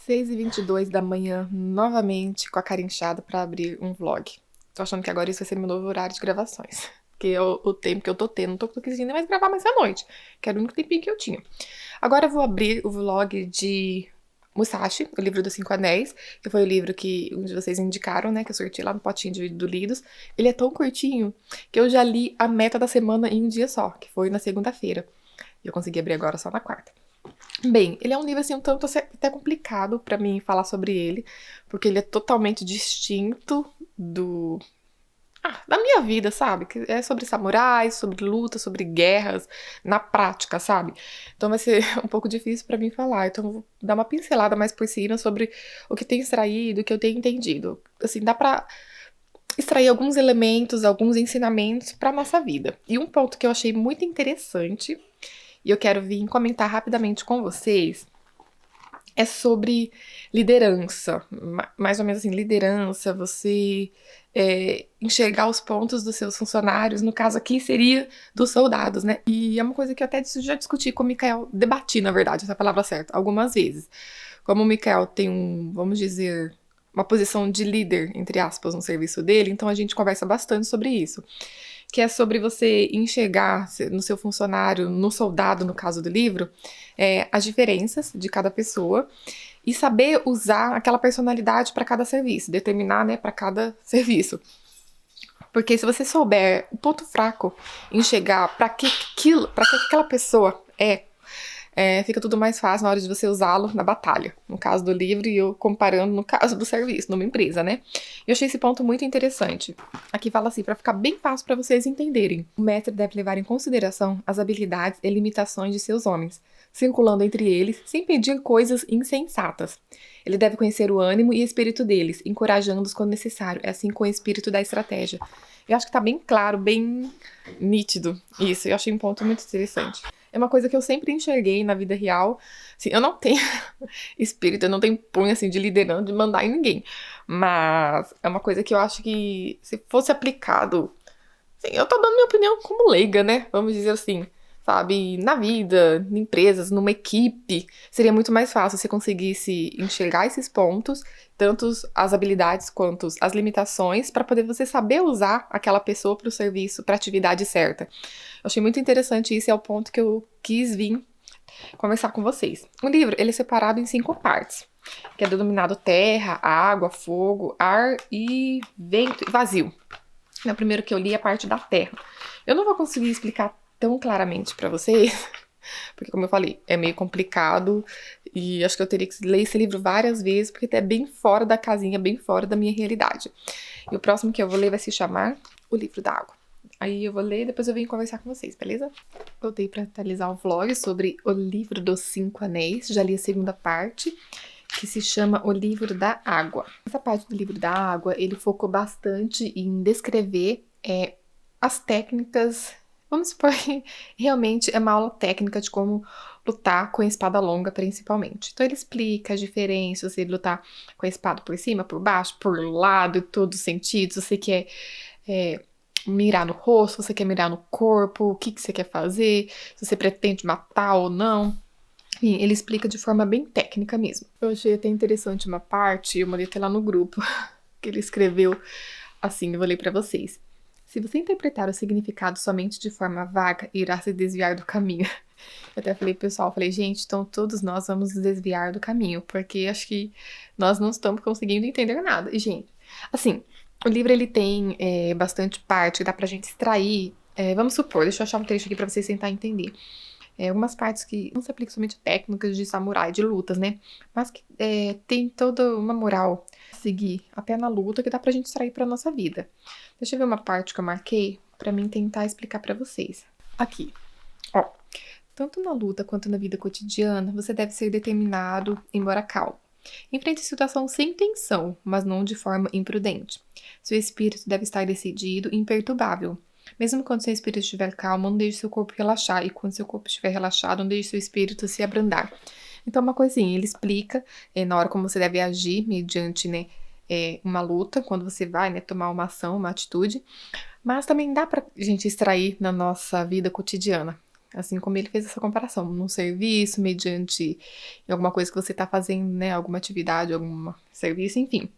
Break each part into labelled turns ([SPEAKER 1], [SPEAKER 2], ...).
[SPEAKER 1] 6h22 da manhã, novamente com a cara inchada pra abrir um vlog. Tô achando que agora isso vai ser meu novo horário de gravações. Que é o tempo que eu tô tendo. Não tô conseguindo mais gravar mais à noite, que era o único tempinho que eu tinha. Agora eu vou abrir o vlog de Musashi, o livro dos Cinco Anéis, que foi o livro que um de vocês indicaram, né? Que eu sorteei lá no potinho do Lidos. Ele é tão curtinho que eu já li a meta da semana em um dia só, que foi na segunda-feira. E eu consegui abrir agora só na quarta. Bem, ele é um livro assim um tanto até complicado pra mim falar sobre ele, porque ele é totalmente distinto da minha vida, sabe? Que é sobre samurais, sobre luta, sobre guerras, na prática, sabe? Então vai ser um pouco difícil pra mim falar. Então eu vou dar uma pincelada mais por cima sobre o que tem extraído, o que eu tenho entendido. Assim, dá pra extrair alguns elementos, alguns ensinamentos pra nossa vida. E um ponto que eu achei muito interessante e eu quero vir comentar rapidamente com vocês, é sobre liderança. Mais ou menos assim, liderança, você enxergar os pontos dos seus funcionários, no caso aqui seria dos soldados, né? E é uma coisa que eu até já discuti com o Mikael, debati, na verdade, essa é a palavra certa, algumas vezes. Como o Mikael tem vamos dizer, uma posição de líder, entre aspas, no serviço dele, então a gente conversa bastante sobre isso. Que é sobre você enxergar no seu funcionário, no soldado, no caso do livro, as diferenças de cada pessoa e saber usar aquela personalidade para cada serviço, determinar, né, para cada serviço. Porque se você souber o ponto fraco, enxergar para que aquela pessoa fica tudo mais fácil na hora de você usá-lo na batalha. No caso do livro e eu comparando no caso do serviço, numa empresa, né? Eu achei esse ponto muito interessante. Aqui fala assim, para ficar bem fácil para vocês entenderem. O mestre deve levar em consideração as habilidades e limitações de seus homens, circulando entre eles sem pedir coisas insensatas. Ele deve conhecer o ânimo e espírito deles, encorajando-os quando necessário, é assim com o espírito da estratégia. Eu acho que tá bem claro, bem nítido isso. Eu achei um ponto muito interessante. É uma coisa que eu sempre enxerguei na vida real. Assim, eu não tenho espírito, eu não tenho punho assim de liderança, de mandar em ninguém. Mas é uma coisa que eu acho que se fosse aplicado, assim, eu tô dando minha opinião como leiga, né? Vamos dizer assim, sabe, na vida, em empresas, numa equipe, seria muito mais fácil se conseguisse enxergar esses pontos, tanto as habilidades quanto as limitações, para poder você saber usar aquela pessoa para o serviço, para a atividade certa. Eu achei muito interessante isso, é o ponto que eu quis vir conversar com vocês. O livro, ele é separado em 5 partes, que é denominado terra, água, fogo, ar e vento e vazio. No primeiro que eu li, a parte da terra. Eu não vou conseguir explicar tão claramente pra vocês, porque como eu falei, é meio complicado e acho que eu teria que ler esse livro várias vezes, porque é bem fora da casinha, bem fora da minha realidade. E o próximo que eu vou ler vai se chamar O Livro da Água. Aí eu vou ler e depois eu venho conversar com vocês, beleza? Voltei pra atualizar o vlog sobre O Livro dos Cinco Anéis, já li a segunda parte, que se chama O Livro da Água. Essa parte do Livro da Água, ele focou bastante em descrever as técnicas. Vamos supor que realmente é uma aula técnica de como lutar com a espada longa, principalmente. Então ele explica as diferenças, se lutar com a espada por cima, por baixo, por lado, em todos os sentidos. Você quer mirar no rosto, você quer mirar no corpo, o que você quer fazer, se você pretende matar ou não. Enfim, ele explica de forma bem técnica mesmo. Eu achei até interessante uma parte, eu mandei até lá no grupo, que ele escreveu assim, eu vou ler pra vocês. Se você interpretar o significado somente de forma vaga, irá se desviar do caminho. Eu até falei pro pessoal, gente, então todos nós vamos nos desviar do caminho, porque acho que nós não estamos conseguindo entender nada. E, gente, assim, o livro ele tem bastante parte que dá pra gente extrair. Vamos supor, deixa eu achar um trecho aqui pra vocês tentar entender. Algumas partes que não se aplicam somente a técnicas de samurai, de lutas, né? Mas que tem toda uma moral a seguir até na luta que dá pra gente extrair pra nossa vida. Deixa eu ver uma parte que eu marquei pra mim tentar explicar pra vocês. Aqui, ó. Tanto na luta quanto na vida cotidiana, você deve ser determinado, embora calmo. Enfrente a situação sem tensão, mas não de forma imprudente. Seu espírito deve estar decidido e imperturbável. Mesmo quando seu espírito estiver calmo, não deixe seu corpo relaxar. E quando seu corpo estiver relaxado, não deixe seu espírito se abrandar. Então, uma coisinha, ele explica na hora como você deve agir mediante, né, uma luta, quando você vai, né, tomar uma ação, uma atitude. Mas também dá pra gente extrair na nossa vida cotidiana. Assim como ele fez essa comparação, num serviço, mediante alguma coisa que você tá fazendo, né? Alguma atividade, algum serviço, enfim.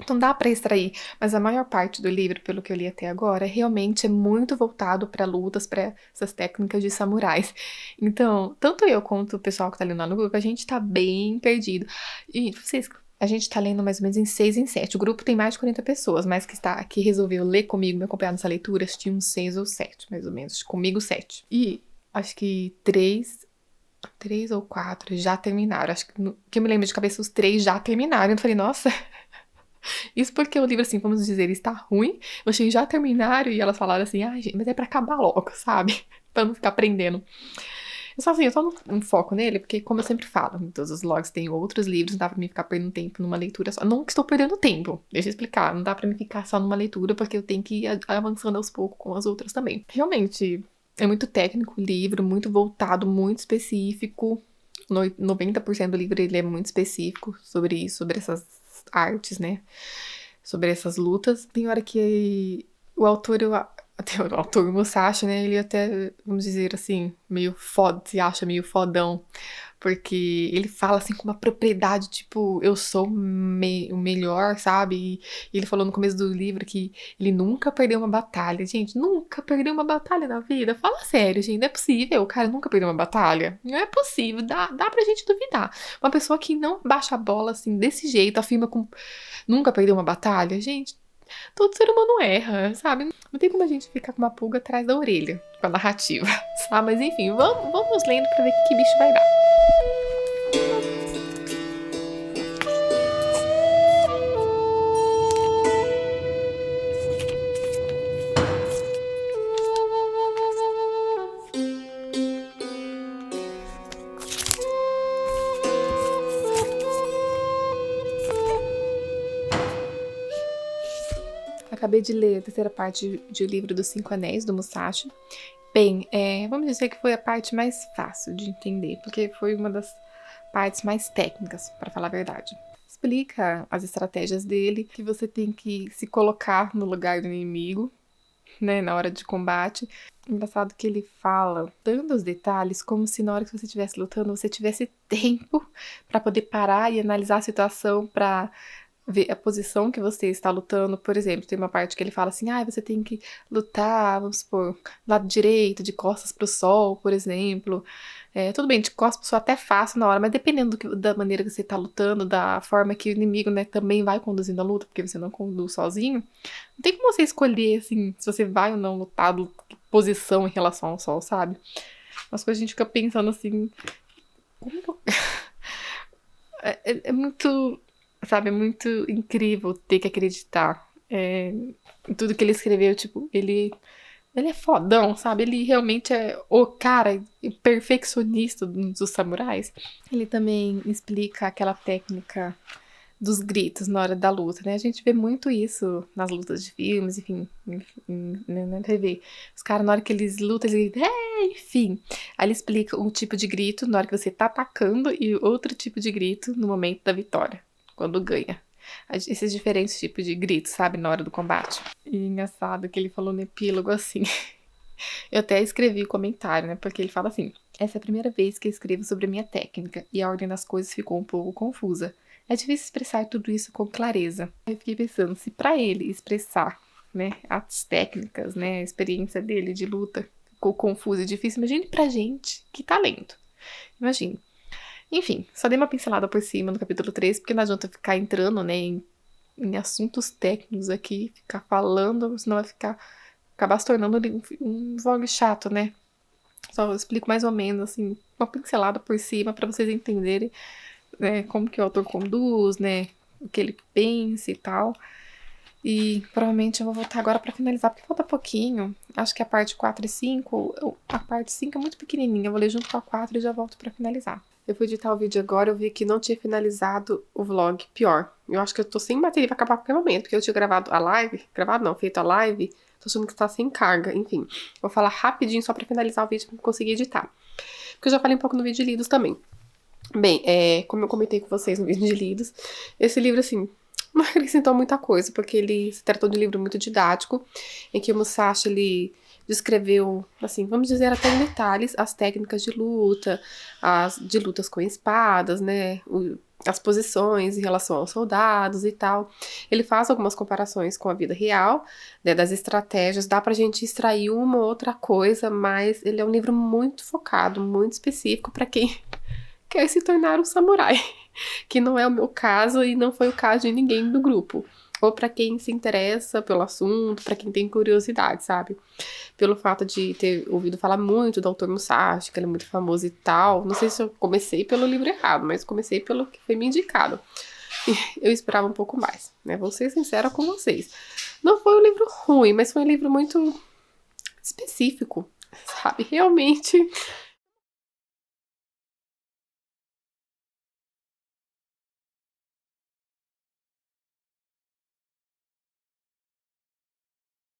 [SPEAKER 1] Então dá para extrair, mas a maior parte do livro, pelo que eu li até agora, realmente é muito voltado para lutas, para essas técnicas de samurais. Então, tanto eu quanto o pessoal que tá lendo lá no grupo, a gente tá bem perdido. E a gente tá lendo mais ou menos em 6 em 7. O grupo tem mais de 40 pessoas, mas que resolveu ler comigo, me acompanhar nessa leitura, tinha uns 6 ou 7, mais ou menos. Comigo, 7. E acho que 3 ou 4 já terminaram. Acho que eu me lembro de cabeça, os 3 já terminaram. Eu falei, nossa. Isso porque o livro, assim, vamos dizer, está ruim. Vocês já terminaram e elas falaram assim, ai, gente, mas é pra acabar logo, sabe? Pra não ficar prendendo. Eu só assim, eu só não foco nele, porque como eu sempre falo, em todos os vlogs tem outros livros, não dá pra mim ficar perdendo tempo numa leitura só. Não que estou perdendo tempo, deixa eu explicar. Não dá pra mim ficar só numa leitura, porque eu tenho que ir avançando aos poucos com as outras também. Realmente, é muito técnico o livro, muito voltado, muito específico. 90% do livro ele é muito específico sobre isso, sobre essas artes, né? Sobre essas lutas. Tem hora que o autor, até o autor Musashi, né? Ele até, vamos dizer assim, meio foda, se acha meio fodão. Porque ele fala assim com uma propriedade, tipo, eu sou o melhor, sabe? E ele falou no começo do livro que ele nunca perdeu uma batalha. Gente, nunca perdeu uma batalha na vida. Fala sério, gente, não é possível. O cara nunca perdeu uma batalha. Não é possível, dá pra gente duvidar. Uma pessoa que não baixa a bola assim, desse jeito, afirma com nunca perdeu uma batalha, gente. Todo ser humano erra, sabe? Não tem como a gente ficar com uma pulga atrás da orelha com a narrativa, sabe? Mas enfim, vamos lendo pra ver que bicho vai dar. Acabei de ler a terceira parte de O Livro dos Cinco Anéis, do Musashi. Bem, vamos dizer que foi a parte mais fácil de entender, porque foi uma das partes mais técnicas, para falar a verdade. Explica as estratégias dele, que você tem que se colocar no lugar do inimigo, né, na hora de combate. Engraçado que ele fala, dando os detalhes, como se na hora que você estivesse lutando, você tivesse tempo para poder parar e analisar a situação, para ver a posição que você está lutando. Por exemplo, tem uma parte que ele fala assim, você tem que lutar, vamos supor, lado direito, de costas pro sol, por exemplo. Tudo bem, de costas pro sol até fácil na hora, mas dependendo da maneira que você está lutando, da forma que o inimigo, né, também vai conduzindo a luta, porque você não conduz sozinho, não tem como você escolher, assim, se você vai ou não lutar, posição em relação ao sol, sabe? Umas coisas a gente fica pensando assim, como que eu... é muito... Sabe, é muito incrível ter que acreditar em tudo que ele escreveu. Tipo, ele é fodão, sabe? Ele realmente é o cara perfeccionista dos samurais. Ele também explica aquela técnica dos gritos na hora da luta, né? A gente vê muito isso nas lutas de filmes, enfim, na TV. Os caras, na hora que eles lutam, eles gritam, enfim. Aí ele explica um tipo de grito na hora que você tá atacando e outro tipo de grito no momento da vitória, quando ganha. Esses diferentes tipos de gritos, sabe, na hora do combate. E engraçado que ele falou no epílogo assim. Eu até escrevi o comentário, né? Porque ele fala assim: essa é a primeira vez que eu escrevo sobre a minha técnica e a ordem das coisas ficou um pouco confusa. É difícil expressar tudo isso com clareza. Eu fiquei pensando, se pra ele expressar, né, as técnicas, né, a experiência dele de luta ficou confusa e difícil, imagine pra gente que tá lendo. Imagine. Enfim, só dei uma pincelada por cima no capítulo 3, porque não adianta ficar entrando, né, em assuntos técnicos aqui, ficar falando, senão vai acabar se tornando um vlog chato, né? Só eu explico mais ou menos, assim, uma pincelada por cima para vocês entenderem, né, como que o autor conduz, né, o que ele pensa e tal. E provavelmente eu vou voltar agora para finalizar, porque falta pouquinho. Acho que a parte 4 e 5, a parte 5 é muito pequenininha, eu vou ler junto com a 4 e já volto para finalizar. Eu fui editar o vídeo agora, eu vi que não tinha finalizado o vlog. Pior, eu acho que eu tô sem bateria pra acabar a qualquer momento, porque eu tinha feito a live, tô achando que tá sem carga, enfim. Vou falar rapidinho só pra finalizar o vídeo pra conseguir editar. Porque eu já falei um pouco no vídeo de lidos também. Bem, como eu comentei com vocês no vídeo de lidos, esse livro, assim, não acrescentou muita coisa, porque ele se tratou de um livro muito didático, em que o Musashi, ele descreveu, assim, vamos dizer até em detalhes, as técnicas de luta, de lutas com espadas, né, as posições em relação aos soldados e tal. Ele faz algumas comparações com a vida real, né, das estratégias, dá pra gente extrair uma ou outra coisa, mas ele é um livro muito focado, muito específico para quem quer se tornar um samurai, que não é o meu caso e não foi o caso de ninguém do grupo. Ou pra quem se interessa pelo assunto, pra quem tem curiosidade, sabe? Pelo fato de ter ouvido falar muito do autor Musashi, que ele é muito famoso e tal. Não sei se eu comecei pelo livro errado, mas comecei pelo que foi me indicado. E eu esperava um pouco mais, né? Vou ser sincera com vocês. Não foi um livro ruim, mas foi um livro muito específico, sabe? Realmente